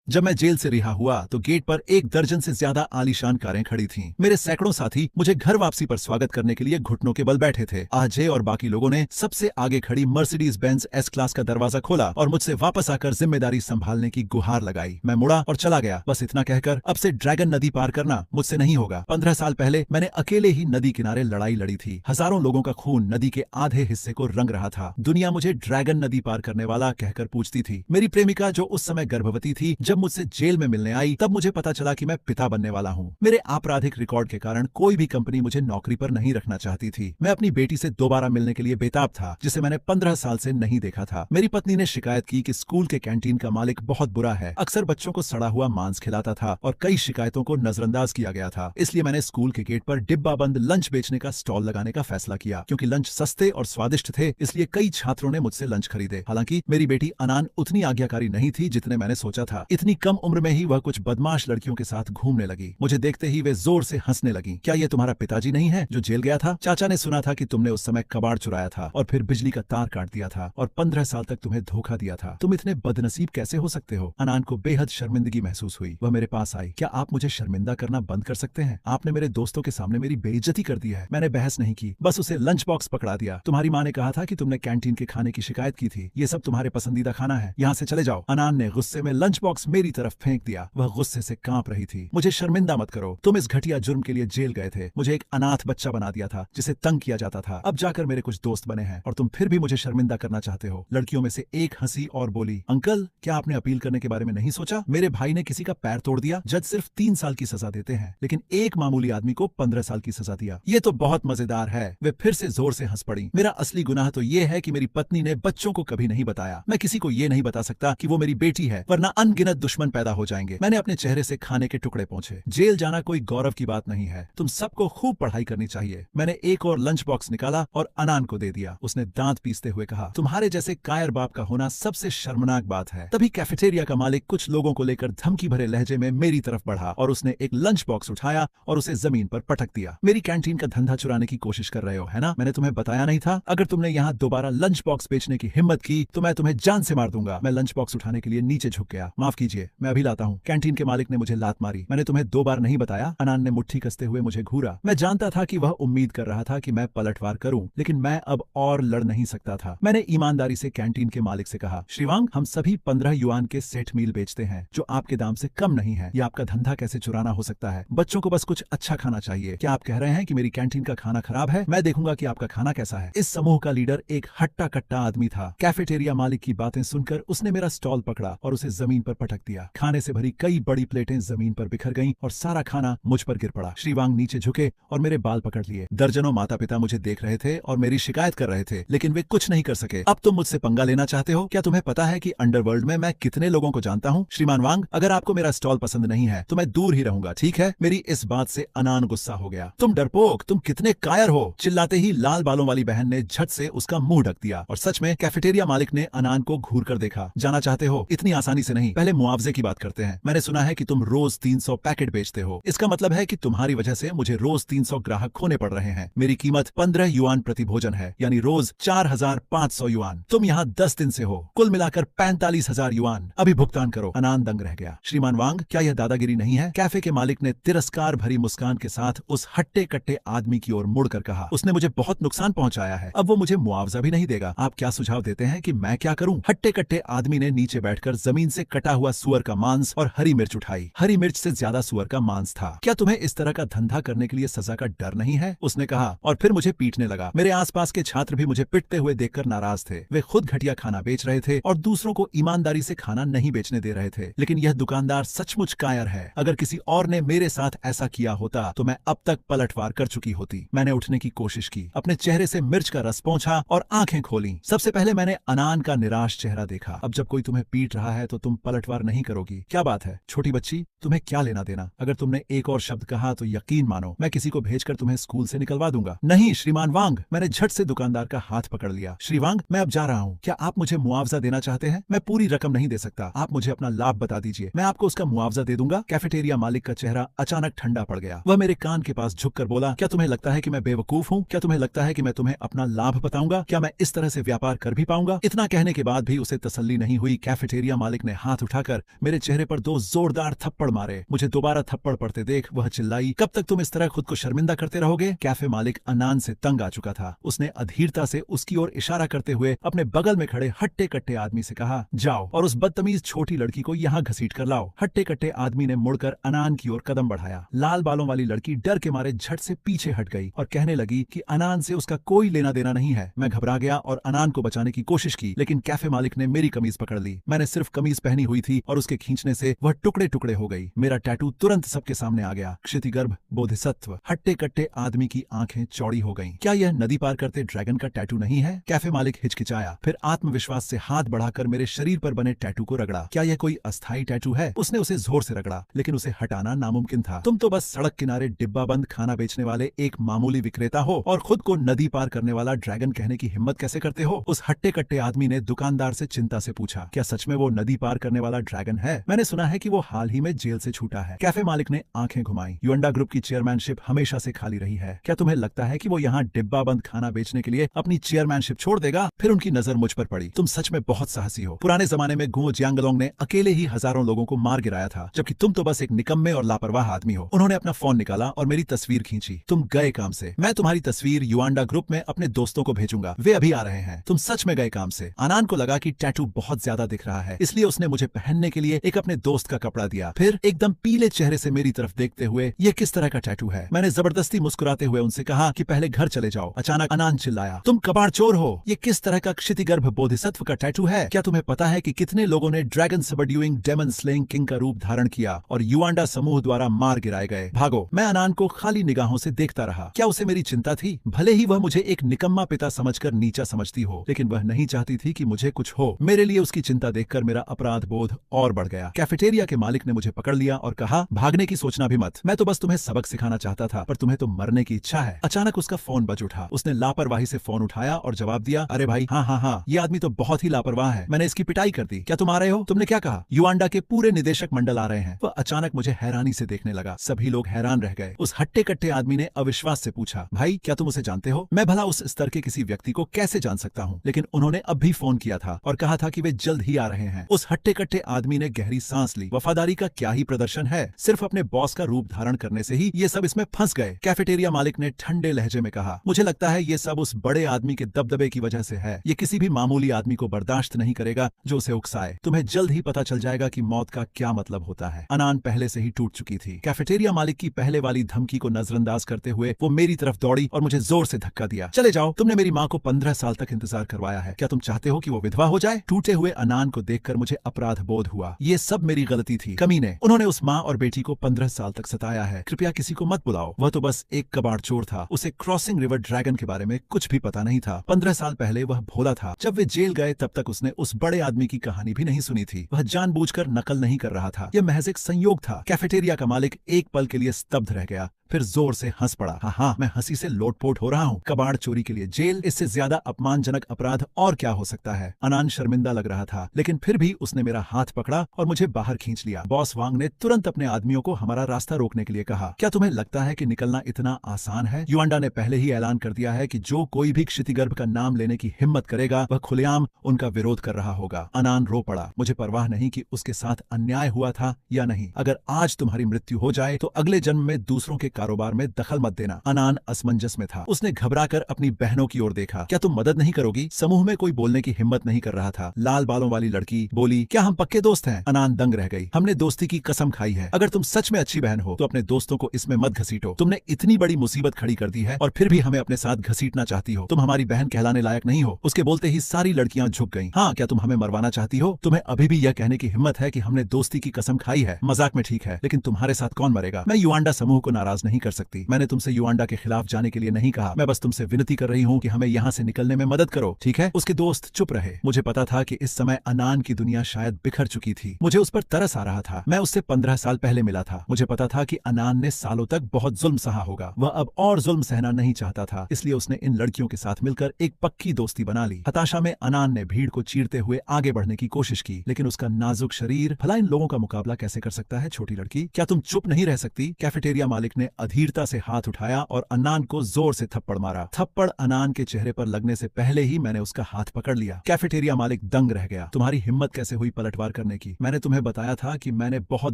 जब मैं जेल से रिहा हुआ तो गेट पर एक दर्जन से ज्यादा आलीशान कारें खड़ी थीं। मेरे सैकड़ों साथी मुझे घर वापसी पर स्वागत करने के लिए घुटनों के बल बैठे थे। अजय और बाकी लोगों ने सबसे आगे खड़ी मर्सिडीज बेंज एस क्लास का दरवाजा खोला और मुझसे वापस आकर जिम्मेदारी संभालने की गुहार लगाई। मैं मुड़ा और चला गया, बस इतना कहकर अब से ड्रैगन नदी पार करना मुझसे नहीं होगा। 15 साल पहले मैंने अकेले ही नदी किनारे लड़ाई लड़ी थी। हजारों लोगों का खून नदी के आधे हिस्से को रंग रहा था। दुनिया मुझे ड्रैगन नदी पार करने वाला कहकर पूछती थी। मेरी प्रेमिका जो उस समय गर्भवती थी, जब मुझसे जेल में मिलने आई तब मुझे पता चला कि मैं पिता बनने वाला हूँ। मेरे आपराधिक रिकॉर्ड के कारण कोई भी कंपनी मुझे नौकरी पर नहीं रखना चाहती थी। मैं अपनी बेटी से दोबारा मिलने के लिए बेताब था, जिसे मैंने 15 साल से नहीं देखा था। मेरी पत्नी ने शिकायत की कि स्कूल के कैंटीन का मालिक बहुत बुरा है, अक्सर बच्चों को सड़ा हुआ मांस खिलाता था और कई शिकायतों को नजरअंदाज किया गया था। इसलिए मैंने स्कूल के गेट पर डिब्बा बंद लंच बेचने का स्टॉल लगाने का फैसला किया। क्योंकि लंच सस्ते और स्वादिष्ट थे, इसलिए कई छात्रों ने मुझसे लंच खरीदे। हालांकि मेरी बेटी अनान उतनी आज्ञाकारी नहीं थी जितने मैंने सोचा था। इतनी कम उम्र में ही वह कुछ बदमाश लड़कियों के साथ घूमने लगी। मुझे देखते ही वे जोर से हंसने लगी। क्या ये तुम्हारा पिताजी नहीं है जो जेल गया था? चाचा ने सुना था कि तुमने उस समय कबाड़ चुराया था और फिर बिजली का तार काट दिया था और 15 साल तक तुम्हें धोखा दिया था। तुम इतने बदनसीब कैसे हो सकते हो? अनान को बेहद शर्मिंदगी महसूस हुई। वह मेरे पास आई। क्या आप मुझे शर्मिंदा करना बंद कर सकते हैं? आपने मेरे दोस्तों के सामने मेरी बेइज्जती कर दी है। मैंने बहस नहीं की, बस उसे लंच बॉक्स पकड़ा दिया। तुम्हारी माँ ने कहा था कि तुमने कैंटीन के खाने की शिकायत की थी। ये सब तुम्हारे पसंदीदा खाना है, यहाँ से चले जाओ। अनान ने गुस्से में लंच बॉक्स मेरी तरफ फेंक दिया। वह गुस्से से कांप रही थी। मुझे शर्मिंदा मत करो, तुम इस घटिया जुर्म के लिए जेल गए थे। मुझे एक अनाथ बच्चा बना दिया था जिसे तंग किया जाता था। अब जाकर मेरे कुछ दोस्त बने हैं और तुम फिर भी मुझे शर्मिंदा करना चाहते हो। लड़कियों में से एक हंसी और बोली, अंकल क्या आपने अपील करने के बारे में नहीं सोचा? मेरे भाई ने किसी का पैर तोड़ दिया, जज सिर्फ 3 साल की सजा देते हैं, लेकिन एक मामूली आदमी को 15 साल की सजा दिया। ये तो बहुत मजेदार है। वे फिर से जोर से हंस पड़ी। मेरा असली गुनाह तो ये है कि मेरी पत्नी ने बच्चों को कभी नहीं बताया। मैं किसी को ये नहीं बता सकता कि वो मेरी बेटी है, वरना अनगिनत दुश्मन पैदा हो जाएंगे। मैंने अपने चेहरे से खाने के टुकड़े पोंछे। जेल जाना कोई गौरव की बात नहीं है। तुम सबको खूब पढ़ाई करनी चाहिए। मैंने एक और लंच बॉक्स निकाला और अनान को दे दिया। उसने दांत पीसते हुए कहा, तुम्हारे जैसे कायर बाप का होना सबसे शर्मनाक बात है। तभी कैफेटेरिया का मालिक कुछ लोगों को लेकर धमकी भरे लहजे में मेरी तरफ बढ़ा और उसने एक लंच बॉक्स उठाया और उसे जमीन पर पटक दिया। मेरी कैंटीन का धंधा चुराने की कोशिश कर रहे हो, है ना? मैंने तुम्हें बताया नहीं था? अगर तुमने यहाँ दोबारा लंच बॉक्स बेचने की हिम्मत की तो मैं तुम्हें जान से मार दूंगा। मैं लंच बॉक्स उठाने के लिए नीचे झुक गया। माफ कीजिए, मैं अभी लाता हूँ। कैंटीन के मालिक ने मुझे लात मारी। मैंने तुम्हें 2 बार नहीं बताया? अनान ने मुट्ठी कसते हुए मुझे घूरा। मैं जानता था कि वह उम्मीद कर रहा था कि मैं पलटवार करूं, लेकिन मैं अब और लड़ नहीं सकता था। मैंने ईमानदारी से कैंटीन के मालिक से कहा, श्रीवांग, हम सभी 15 युआन के सेट मील बेचते हैं जो आपके दाम से कम नहीं है। ये आपका धंधा कैसे चुराना हो सकता है? बच्चों को बस कुछ अच्छा खाना चाहिए। क्या आप कह रहे हैं कि मेरी कैंटीन का खाना खराब है? मैं देखूंगा कि आपका खाना कैसा है। इस समूह का लीडर एक हट्टा कट्टा आदमी था। कैफेटेरिया मालिक की बातें सुनकर उसने मेरा स्टॉल पकड़ा और उसे जमीन पर पटक दिया। खाने से भरी कई बड़ी प्लेटें जमीन पर बिखर गईं और सारा खाना मुझ पर गिर पड़ा। श्रीवांग नीचे झुके और मेरे बाल पकड़ लिए। दर्जनों माता पिता मुझे देख रहे थे और मेरी शिकायत कर रहे थे, लेकिन वे कुछ नहीं कर सके। अब तुम मुझसे पंगा लेना चाहते हो? क्या तुम्हें पता है कि अंडरवर्ल्ड में मैं कितने लोगों को जानता हूँ? श्रीमान वांग, अगर आपको मेरा स्टॉल पसंद नहीं है तो मैं दूर ही रहूंगा, ठीक है? मेरी इस बात से अनान गुस्सा हो गया। तुम डरपोक, तुम कितने कायर हो! चिल्लाते ही लाल बालों वाली बहन ने झट से उसका मुंह ढक दिया और सच में कैफेटेरिया मालिक ने अनान को घूर कर देखा। जाना चाहते हो? इतनी आसानी से नहीं, पहले मुआवजे की बात करते हैं। मैंने सुना है कि तुम रोज 300 पैकेट बेचते हो। इसका मतलब है कि तुम्हारी वजह से मुझे रोज 300 ग्राहक खोने पड़ रहे हैं। मेरी कीमत 15 युआन प्रति भोजन है, यानी रोज 4500 युआन। तुम यहाँ 10 दिन से हो, कुल मिलाकर 45,000 युआन। अभी भुगतान करो। अनान दंग रह गया। श्रीमान वांग, क्या यह दादागिरी नहीं है? कैफे के मालिक ने तिरस्कार भरी मुस्कान के साथ उस हट्टे कट्टे आदमी की ओर मुड़कर कहा, उसने मुझे बहुत नुकसान पहुंचाया है, अब वो मुझे मुआवजा भी नहीं देगा। आप क्या सुझाव देते हैं कि मैं क्या करूं? हट्टे कट्टे आदमी ने नीचे बैठकर जमीन से कटा हुआ सुअर का मांस और हरी मिर्च उठाई। हरी मिर्च से ज्यादा सुअर का मांस था। क्या तुम्हें इस तरह का धंधा करने के लिए सजा का डर नहीं है? उसने कहा और फिर मुझे पीटने लगा। मेरे आसपास के छात्र भी मुझे पिटते हुए देखकर नाराज थे। वे खुद घटिया खाना बेच रहे थे और दूसरों को ईमानदारी से खाना नहीं बेचने दे रहे थे। लेकिन यह दुकानदार सचमुच कायर है। अगर किसी और ने मेरे साथ ऐसा किया होता तो मैं अब तक पलटवार कर चुकी होती। मैंने उठने की कोशिश की, अपने चेहरे से मिर्च का रस पोंछा और आंखें खोली। सबसे पहले मैंने अनान का निराश चेहरा देखा। अब जब कोई तुम्हें पीट रहा है तो तुम पलटवार नहीं करोगी? क्या बात है छोटी बच्ची, तुम्हें क्या लेना देना? अगर तुमने एक और शब्द कहा तो यकीन मानो मैं किसी को भेजकर तुम्हें स्कूल से निकलवा दूंगा। नहीं श्रीमान वांग, मैंने झट से दुकानदार का हाथ पकड़ लिया। श्रीवांग, मैं अब जा रहा हूँ। क्या आप मुझे मुआवजा देना चाहते हैं? मैं पूरी रकम नहीं दे सकता। आप मुझे अपना लाभ बता दीजिए, मैं आपको उसका मुआवजा दे दूंगा। कैफेटेरिया मालिक का चेहरा अचानक ठंडा पड़ गया। वह मेरे कान के पास झुककर बोला, क्या तुम्हें लगता है कि मैं बेवकूफ हूँ? क्या तुम्हें लगता है कि मैं तुम्हें अपना लाभ बताऊंगा? क्या मैं इस तरह से व्यापार कर भी पाऊंगा? इतना कहने के बाद भी उसे तसल्ली नहीं हुई। कैफेटेरिया मालिक ने हाथ उठाकर देखकर मेरे चेहरे पर 2 जोरदार थप्पड़ मारे। मुझे दोबारा थप्पड़ पड़ते देख वह चिल्लाई, कब तक तुम इस तरह खुद को शर्मिंदा करते रहोगे? कैफे मालिक अनान से तंग आ चुका था। उसने अधीरता से उसकी ओर इशारा करते हुए अपने बगल में खड़े हट्टे कट्टे आदमी से कहा, जाओ और उस बदतमीज छोटी लड़की को यहाँ घसीट कर लाओ। हट्टे कट्टे आदमी ने मुड़कर अनान की ओर कदम बढ़ाया। लाल बालों वाली लड़की डर के मारे झट से पीछे हट गई और कहने लगी कि अनान से उसका कोई लेना देना नहीं है। मैं घबरा गया और अनान को बचाने की कोशिश की, लेकिन कैफे मालिक ने मेरी कमीज पकड़ ली। मैंने सिर्फ कमीज पहनी हुई थी और उसके खींचने से वह टुकड़े टुकड़े हो गई। मेरा टैटू तुरंत सबके सामने आ गया, क्षितिगर्भ बोधिसत्व। हट्टे कट्टे आदमी की आंखें चौड़ी हो गईं। क्या यह नदी पार करते ड्रैगन का टैटू नहीं है? कैफे मालिक हिचकिचाया, फिर आत्मविश्वास से हाथ बढ़ाकर मेरे शरीर पर बने टैटू को रगड़ा। क्या यह कोई अस्थायी टैटू है? उसने उसे जोर से रगड़ा, लेकिन उसे हटाना नामुमकिन था। तुम तो बस सड़क किनारे डिब्बा बंद खाना बेचने वाले एक मामूली विक्रेता हो और खुद को नदी पार करने वाला ड्रैगन कहने की हिम्मत कैसे करते हो? उस हट्टे कट्टे आदमी ने दुकानदार से चिंता से पूछा, क्या सच में वो नदी पार करने वाला ड्रैगन है? मैंने सुना है कि वो हाल ही में जेल से छूटा है। कैफे मालिक ने आंखें घुमाई। युएंडा ग्रुप की चेयरमैनशिप हमेशा से खाली रही है। क्या तुम्हें लगता है कि वो यहाँ डिब्बा बंद खाना बेचने के लिए अपनी चेयरमैनशिप छोड़ देगा? फिर उनकी नजर मुझ पर पड़ी। तुम सच में बहुत साहसी हो। पुराने जमाने में गुओ जियांगलोंग ने अकेले ही हजारों लोगों को मार गिराया था, जबकि तुम तो बस एक निकम्मे और लापरवाह आदमी हो। उन्होंने अपना फोन निकाला और मेरी तस्वीर खींची। तुम गए काम से। मैं तुम्हारी तस्वीर युएंडा ग्रुप में अपने दोस्तों को भेजूंगा, वे अभी आ रहे हैं। तुम सच में गए काम से। अनान को लगा कि टैटू बहुत ज्यादा दिख रहा है, इसलिए उसने मुझे पहनने के लिए एक अपने दोस्त का कपड़ा दिया। फिर एकदम पीले चेहरे से मेरी तरफ देखते हुए, ये किस तरह का टैटू है? मैंने जबरदस्ती मुस्कुराते हुए उनसे कहा कि पहले घर चले जाओ। अचानक अनान चिल्लाया, तुम कबाड़ चोर हो। ये किस तरह का क्षितिगर्भ बोधिसत्व का टैटू है? क्या तुम्हें पता है कि कितने लोगों ने dragon subduing demon slaying king का रूप धारण किया और युएंडा समूह द्वारा मार गिराए गए? भागो। मैं अनान को खाली निगाहों से देखता रहा। क्या उसे मेरी चिंता थी? भले ही वह मुझे एक निकम्मा पिता समझकर नीचा समझती हो, लेकिन वह नहीं चाहती थी कि मुझे कुछ हो। मेरे लिए उसकी चिंता देखकर मेरा अपराध बोध और बढ़ गया। कैफेटेरिया के मालिक ने मुझे पकड़ लिया और कहा, भागने की सोचना भी मत। मैं तो बस तुम्हें सबक सिखाना चाहता था, पर तुम्हें तो मरने की इच्छा है। अचानक उसका फोन बज उठा। उसने लापरवाही से फोन उठाया और जवाब दिया, अरे भाई, हाँ, ये आदमी तो बहुत ही लापरवाह है। मैंने इसकी पिटाई कर दी। क्या तुम आ रहे हो? तुमने क्या कहा? युएंडा के पूरे निदेशक मंडल आ रहे हैं। वह अचानक मुझे हैरानी से देखने लगा। सभी लोग हैरान रह गए। उस हट्टे कट्टे आदमी ने अविश्वास से पूछा, भाई क्या तुम उसे जानते हो? मैं भला उस स्तर के किसी व्यक्ति को कैसे जान सकता हूँ? लेकिन उन्होंने अब भी फोन किया था और कहा था कि वे जल्द ही आ रहे हैं। उस हट्टे कट्टे आदमी ने गहरी सांस ली। वफादारी का क्या ही प्रदर्शन है। सिर्फ अपने बॉस का रूप धारण करने से ही ये सब इसमें फंस गए। कैफेटेरिया मालिक ने ठंडे लहजे में कहा, मुझे लगता है ये सब उस बड़े आदमी के दबदबे की वजह से है। ये किसी भी मामूली आदमी को बर्दाश्त नहीं करेगा जो उसे उकसाए। तुम्हें जल्द ही पता चल जाएगा कि मौत का क्या मतलब होता है। अनान पहले से ही टूट चुकी थी। कैफेटेरिया मालिक की पहले वाली धमकी को नजरअंदाज करते हुए वो मेरी तरफ दौड़ी और मुझे जोर से धक्का दिया। चले जाओ, तुमने मेरी माँ को 15 साल तक इंतजार करवाया है। क्या तुम चाहते हो कि वो विधवा हो जाए? टूटे हुए अनान को देखकर मुझे अपराध बोध हुआ। ये सब मेरी गलती थी। कमीने, उन्होंने उस माँ और बेटी को 15 साल तक सताया है। कृपया किसी को मत बुलाओ। वह तो बस एक कबाड़ चोर था। उसे क्रॉसिंग रिवर ड्रैगन के बारे में कुछ भी पता नहीं था। 15 साल पहले वह भोला था। जब वे जेल गए तब तक उसने उस बड़े आदमी की कहानी भी नहीं सुनी थी। वह जानबूझकर नकल नहीं कर रहा था। यह महज एक संयोग था। कैफेटेरिया का मालिक एक पल के लिए स्तब्ध रह गया, फिर जोर से हंस पड़ा। हाँ, मैं हंसी से लोटपोट हो रहा हूँ। कबाड़ चोरी के लिए जेल, इससे ज्यादा अपमानजनक अपराध और क्या हो सकता है? अनान शर्मिंदा लग रहा था, लेकिन फिर भी उसने मेरा हाथ पकड़ा और मुझे बाहर खींच लिया। बॉस वांग ने तुरंत अपने आदमियों को हमारा रास्ता रोकने के लिए कहा, क्या तुम्हें लगता है कि निकलना इतना आसान है? युएंडा ने पहले ही ऐलान कर दिया है कि जो कोई भी क्षितिगर्भ का नाम लेने की हिम्मत करेगा वह खुलेआम उनका विरोध कर रहा होगा। अनान रो पड़ा। मुझे परवाह नहीं कि उसके साथ अन्याय हुआ था या नहीं। अगर आज तुम्हारी मृत्यु हो जाए तो अगले जन्म में दूसरों के कारोबार में दखल मत देना। अनान असमंजस में था। उसने घबराकर अपनी बहनों की ओर देखा। क्या तुम मदद नहीं करोगी? समूह में कोई बोलने की हिम्मत नहीं कर रहा था। लाल बालों वाली लड़की बोली, क्या हम पक्के दोस्त हैं? अनान दंग रह गई। हमने दोस्ती की कसम खाई है। अगर तुम सच में अच्छी बहन हो तो अपने दोस्तों को इसमें मत घसीटो। तुमने इतनी बड़ी मुसीबत खड़ी कर दी है और फिर भी हमें अपने साथ घसीटना चाहती हो। तुम हमारी बहन कहलाने लायक नहीं हो। उसके बोलते ही सारी लड़कियां झुक गईं। हाँ, क्या तुम हमें मरवाना चाहती हो? तुम्हें अभी भी यह कहने की हिम्मत है कि हमने दोस्ती की कसम खाई है? मजाक में ठीक है, लेकिन तुम्हारे साथ कौन मरेगा? मैं युएंडा समूह को नाराज नहीं कर सकती। मैंने तुमसे युएंडा के खिलाफ जाने के लिए नहीं कहा। मैं बस तुमसे विनती कर रही हूँ कि हमें यहाँ से निकलने में मदद करो, ठीक है? उसके दोस्त चुप रहे। मुझे पता था कि इस समय अनान की दुनिया शायद बिखर चुकी थी। मुझे उस पर तरस आ रहा था। मैं उससे 15 साल पहले मिला था। मुझे पता था कि अनान ने सालों तक बहुत जुल्म सहा होगा। वह अब और जुल्म सहना नहीं चाहता था, इसलिए उसने इन लड़कियों के साथ मिलकर एक पक्की दोस्ती बना ली। हताशा में अनान ने भीड़ को चीरते हुए आगे बढ़ने की कोशिश की, लेकिन उसका नाजुक शरीर भला इन लोगों का मुकाबला कैसे कर सकता है? छोटी लड़की, क्या तुम चुप नहीं रह सकती? कैफेटेरिया मालिक ने अधीरता से हाथ उठाया और अन्नान को जोर से थप्पड़ मारा। थप्पड़ अन्नान के चेहरे पर लगने से पहले ही मैंने उसका हाथ पकड़ लिया। कैफेटेरिया मालिक दंग रह गया। तुम्हारी हिम्मत कैसे हुई पलटवार करने की? मैंने तुम्हें बताया था कि मैंने बहुत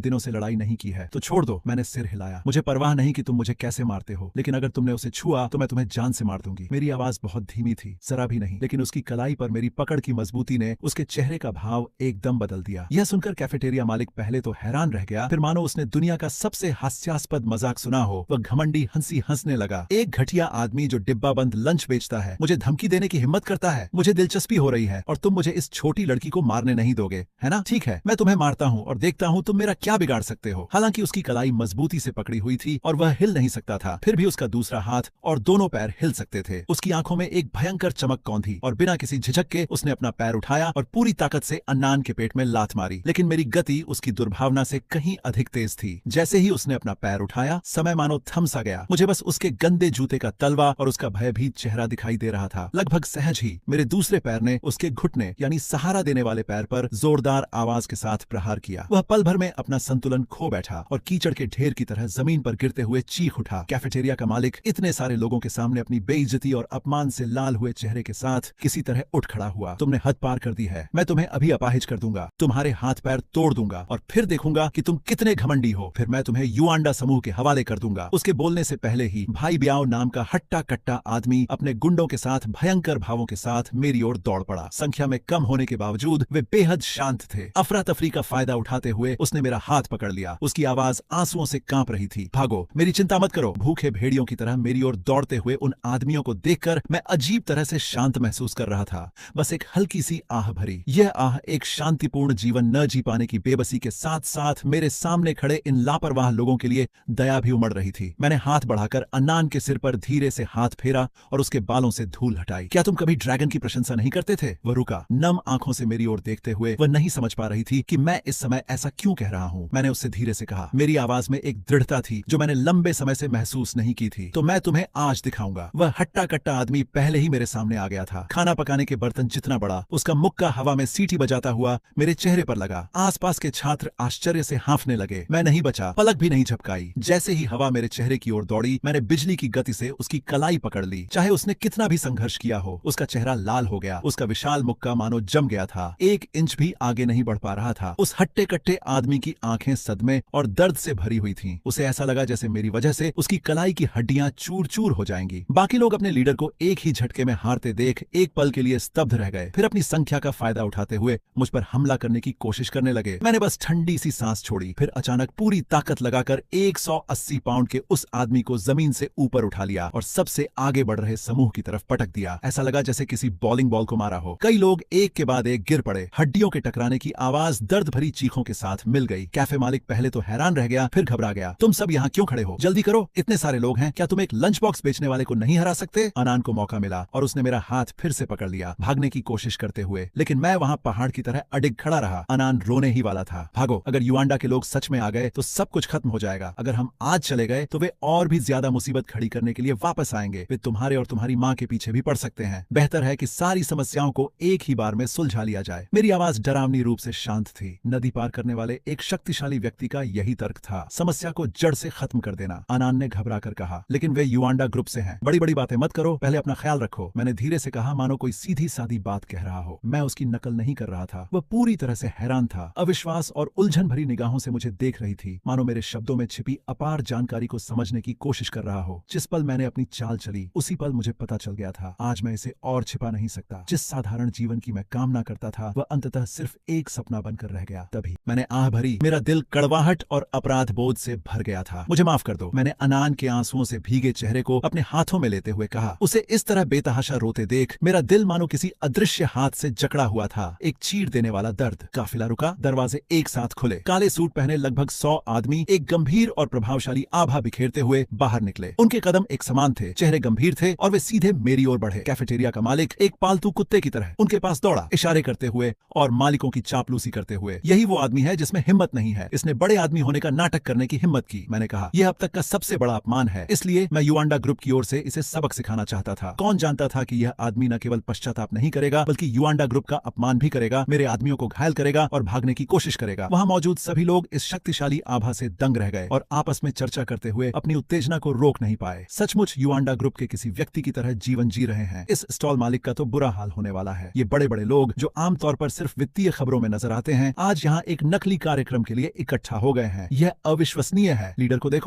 दिनों से लड़ाई नहीं की है, तो छोड़ दो। मैंने सिर हिलाया। मुझे परवाह नहीं कि तुम मुझे कैसे मारते हो, लेकिन अगर तुमने उसे छुआ तो मैं तुम्हें जान से मार दूंगी। मेरी आवाज बहुत धीमी थी, जरा भी नहीं, लेकिन उसकी कलाई पर मेरी पकड़ की मजबूती ने उसके चेहरे का भाव एकदम बदल दिया। यह सुनकर कैफेटेरिया मालिक पहले तो हैरान रह गया, फिर मानो उसने दुनिया का सबसे हास्यास्पद मजाक सुना हो। वह घमंडी हंसी हंसने लगा। एक घटिया आदमी जो डिब्बा बंद लंच बेचता है मुझे धमकी देने की हिम्मत करता है। मुझे दिलचस्पी हो रही है और तुम मुझे इस छोटी लड़की को मारने नहीं दोगे, है ना? ठीक है, मैं तुम्हें मारता हूँ और देखता हूँ तुम मेरा क्या बिगाड़ सकते हो। हालांकि उसकी कलाई मजबूती से पकड़ी हुई थी और वह हिल नहीं सकता था, फिर भी उसका दूसरा हाथ और दोनों पैर हिल सकते थे। उसकी आंखों में एक भयंकर चमक कौंधी और बिना किसी झिझक के उसने अपना पैर उठाया और पूरी ताकत से अन्नान के पेट में लात मारी। लेकिन मेरी गति उसकी दुर्भावना से कहीं अधिक तेज थी। जैसे ही उसने अपना पैर उठाया, समय मानो थम सा गया। मुझे बस उसके गंदे जूते का तलवा और उसका भयभीत चेहरा दिखाई दे रहा था। लगभग सहज ही मेरे दूसरे पैर ने उसके घुटने यानी सहारा देने वाले पैर पर जोरदार आवाज के साथ प्रहार किया। वह पल भर में अपना संतुलन खो बैठा और कीचड़ के ढेर की तरह जमीन पर गिरते हुए चीख उठा। कैफेटेरिया का मालिक इतने सारे लोगों के सामने अपनी बेइज्जती और अपमान से लाल हुए चेहरे के साथ किसी तरह उठ खड़ा हुआ। तुमने हद पार कर दी है। मैं तुम्हें अभी अपाहिज कर दूंगा, तुम्हारे हाथ पैर तोड़ दूंगा और फिर देखूंगा कि तुम कितने घमंडी हो। फिर मैं तुम्हें युआंडा समूह के हवाले कर दूंगा। उसके बोलने से पहले ही भाई ब्याओ नाम का हट्टा कट्टा आदमी अपने गुंडों के साथ भयंकर भावों के साथ मेरी ओर दौड़ पड़ा। संख्या में कम होने के बावजूद वे बेहद शांत थे। अफरा तफरी का फायदा उठाते हुए उसने मेरा हाथ पकड़ लिया। उसकी आवाज आंसुओं से कांप रही थी। भागो, मेरी चिंता मत करो। भूखे भेड़ियों की तरह मेरी ओर दौड़ते हुए उन आदमियों को देखकर मैं अजीब तरह से शांत महसूस कर रहा था। बस एक हल्की सी आह भरी। यह आह एक शांतिपूर्ण जीवन न जी पाने की बेबसी के साथ साथ मेरे सामने खड़े इन लापरवाह लोगों के लिए दया भी उमड़ रही थी। मैंने हाथ बढ़ाकर अन्नान के सिर पर धीरे से हाथ फेरा और उसके बालों से धूल हटाई। क्या तुम कभी ड्रैगन की प्रशंसा नहीं करते थे? वह रुका, नम आंखों से मेरी ओर देखते हुए। वह नहीं समझ पा रही थी कि मैं इस समय ऐसा क्यों कह रहा हूँ। मैंने उससे धीरे से कहा। मेरी आवाज में एक दृढ़ता थी जो मैंने लंबे समय से महसूस नहीं की थी। तो मैं तुम्हें आज दिखाऊंगा। वह हट्टा कट्टा आदमी पहले ही मेरे सामने आ गया था। खाना पकाने के बर्तन जितना बड़ा, उसका मुक्का हवा में सीटी बजाता हुआ मेरे चेहरे पर लगा। आसपास के छात्र आश्चर्य से हांफने लगे। मैं नहीं बचा, पलक भी नहीं झपकाई। जैसे ही हवा मेरे चेहरे की ओर दौड़ी, मैंने बिजली की गति से उसकी कलाई पकड़ ली। चाहे उसने कितना भी संघर्ष किया हो, उसका चेहरा लाल हो गया। उसका विशाल मुक्का मानो जम गया था। 1 इंच भी आगे नहीं बढ़ पा रहा था। उस हट्टे कट्टे आदमी की आंखें सदमे और दर्द से भरी हुई थीं। उसे ऐसा लगा जैसे मेरी वजह से उसकी कलाई की हड्डियां चूर चूर हो जाएंगी। बाकी लोग अपने लीडर को एक ही झटके में हारते देख एक पल के लिए स्तब्ध रह गए। फिर अपनी संख्या का फायदा उठाते हुए मुझ पर हमला करने की कोशिश करने लगे। मैंने बस ठंडी सी सांस छोड़ी। फिर अचानक पूरी ताकत लगाकर 180 पाउंड के उस आदमी को जमीन से ऊपर उठा लिया और सबसे आगे बढ़ रहे समूह की तरफ पटक दिया। ऐसा लगा जैसे किसी बॉलिंग बॉल को मारा हो। कई लोग एक के बाद एक गिर पड़े। हड्डियों के टकराने की आवाज दर्द भरी चीखों के साथ मिल गई। कैफे मालिक पहले तो हैरान रह गया, फिर घबरा गया। तुम सब यहाँ क्यों खड़े हो? जल्दी करो, इतने सारे लोग हैं। क्या तुम एक लंच बॉक्स बेचने वाले को नहीं हरा सकते? अन्नान को मौका मिला और उसने मेरा हाथ फिर से पकड़ लिया, भागने की कोशिश करते हुए। लेकिन मैं वहाँ पहाड़ की तरह अडिग खड़ा रहा। अन्नान रोने ही वाला था। भागो, अगर युआंडा के लोग सच में आ गए तो सब कुछ खत्म हो जाएगा। अगर हम आज चले गए तो वे और भी ज्यादा मुसीबत खड़ी करने के लिए वापस आएंगे। वे तुम्हारे और तुम्हारी माँ के पीछे भी पड़ सकते हैं। बेहतर है कि सारी समस्याओं को एक ही बार में सुलझा लिया जाए। मेरी आवाज डरावनी रूप से शांत थी। नदी पार करने वाले एक शक्तिशाली व्यक्ति का यही तर्क था, समस्या को जड़ से खत्म कर देना। अन्नान ने घबरा कर कहा, लेकिन वे युआंडा ग्रुप से हैं। बड़ी बड़ी बातें मत करो, पहले अपना ख्याल रखो। मैंने धीरे से कहा, मानो कोई सीधी सादी बात कह रहा हो। मैं उसकी नकल नहीं कर रहा था। वह पूरी तरह से हैरान था। अविश्वास और उलझन भरी निगाहों से मुझे देख रही थी, मानो मेरे शब्दों में छिपी अपार जानकारी को समझने की कोशिश कर रहा हो। जिस पल मैंने अपनी चाल चली, उसी पल मुझे पता चल गया था, आज मैं इसे और छिपा नहीं सकता। जिस साधारण जीवन की मैं कामना करता था, वह अंततः सिर्फ एक सपना बनकर रह गया। तभी मैंने आह भरी। मेरा दिल कड़वाहट और अपराध बोध से भर गया था। मुझे माफ कर दो, मैंने अन्नान के आंसुओं से भीगे चेहरे को अपने हाथों में लेते हुए कहा। उसे इस तरह बेतहाशा रोते देख मेरा दिल मानो किसी अदृश्य हाथ से जकड़ा हुआ था। एक चीर देने वाला दर्द। काफिला रुका, दरवाजे एक साथ खुले। काले सूट पहने लगभग 100 आदमी एक गंभीर और प्रभावशाली आभा बिखेरते हुए बाहर निकले। उनके कदम एक समान थे, चेहरे गंभीर थे और वे सीधे मेरी ओर बढ़े। कैफेटेरिया का मालिक एक पालतू कुत्ते की तरह उनके पास दौड़ा, इशारे करते हुए और मालिकों की चापलूसी करते हुए। यही वो आदमी है जिसमें हिम्मत नहीं है। इसने बड़े आदमी होने का नाटक करने की हिम्मत की। मैंने कहा, यह अब तक का सबसे बड़ा अपमान है, इसलिए मैं युआंडा ग्रुप की ओर से इसे सबक सिखाना चाहता था। कौन जानता था कि यह आदमी न केवल पश्चाताप नहीं करेगा बल्कि युआंडा ग्रुप का अपमान भी करेगा, मेरे आदमियों को घायल करेगा और भागने की कोशिश करेगा। वहां मौजूद सभी लोग इस शक्तिशाली आभा से दंग रह गए और आपस में चर्चा करते करते हुए अपनी उत्तेजना को रोक नहीं पाए। सचमुच युआंडा ग्रुप के किसी व्यक्ति की तरह जीवन जी रहे हैं। इस स्टॉल मालिक का तो बुरा हाल होने वाला है। ये बड़े बड़े लोग जो आमतौर पर सिर्फ वित्तीय खबरों में नजर आते हैं, आज यहाँ एक नकली कार्यक्रम के लिए इकट्ठा हो गए हैं। यह अविश्वसनीय है। लीडर को देखो।